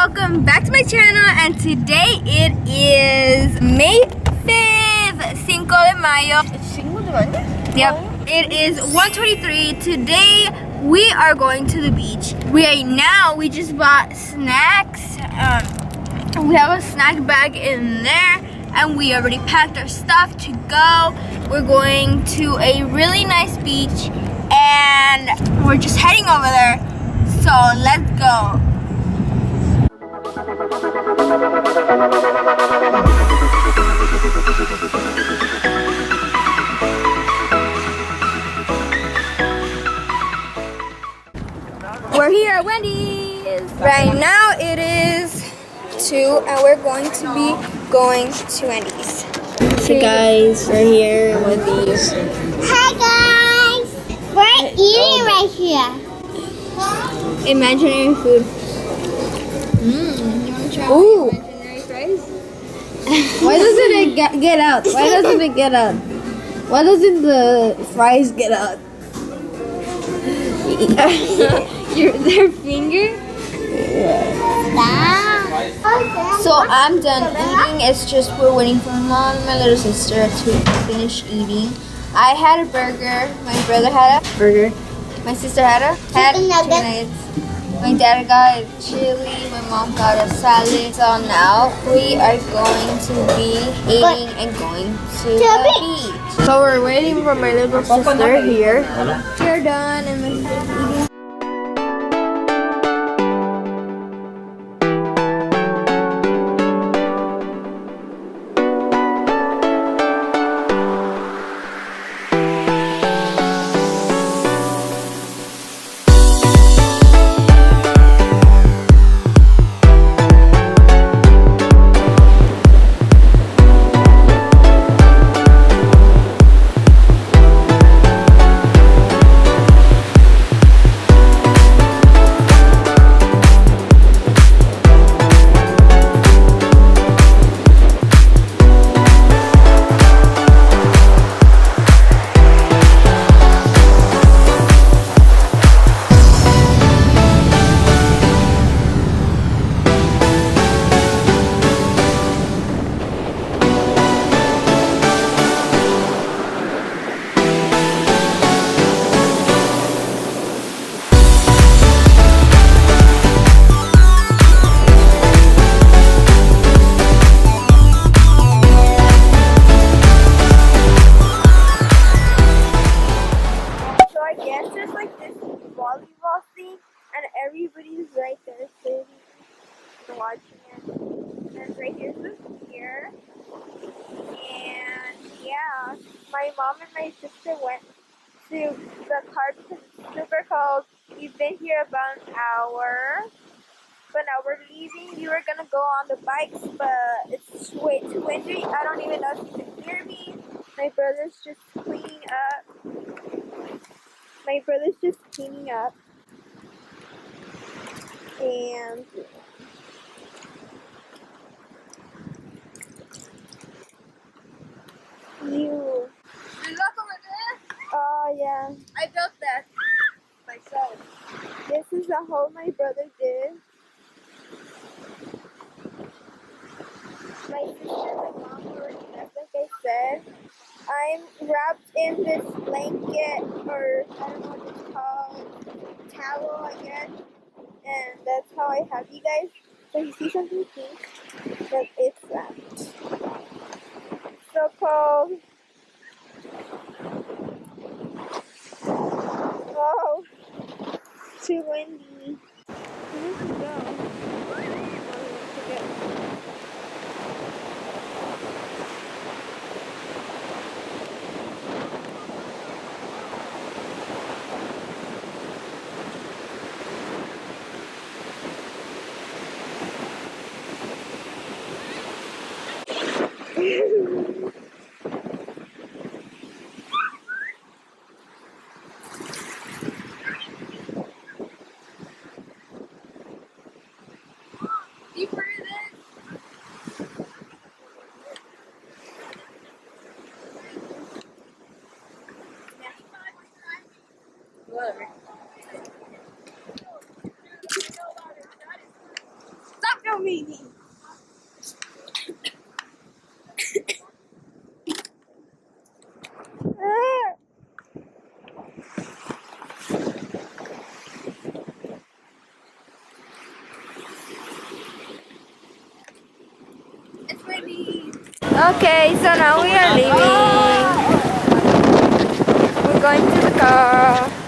welcome back to my channel, and today it is May 5th, Cinco de Mayo. It's Cinco de Mayo? Yep, it is 1:23. Today we are going to the beach. We just bought snacks. We have a snack bag in there, and we already packed our stuff to go. We're going to a really nice beach, and we're just heading over there. So let's go. We're here at Wendy's. Right now it is 2 and we're going to be going to Wendy's. Hey guys, we're here at Wendy's. Hi guys! We're eating right here. Imaginary food. You want to try Ooh. imaginary fries? Why doesn't it get out? Why doesn't it get out? Why doesn't the fries get out? Their finger? So I'm done eating. It's just we're waiting for mom and my little sister to finish eating. I had a burger. My brother had a burger. My sister had chicken nuggets. My dad got chili. My mom got a salad. So now we are going to be eating and going to the beach. So we're waiting for my little sister here. We're done and we're eating. Volleyball thing, and everybody's right there sitting and watching it. And right here's the pier. And yeah, my mom and my sister went to the car because it's super cold. We've been here about an hour, but now we're leaving. We were gonna go on the bikes, but it's way too windy. I don't even know if you can hear me. My brother's just cleaning up. And you. Look over there. Oh yeah. I built that myself. This is a hole my brother did. My sister and my mom already left, like I said. I'm wrapped in this blanket, or I don't know what it's called, towel, I guess. And that's how I have you guys. So you see something pink? But it's wrapped. So cold. Oh, too windy. Where did it go? Okay, so now we are leaving. We're going to the car.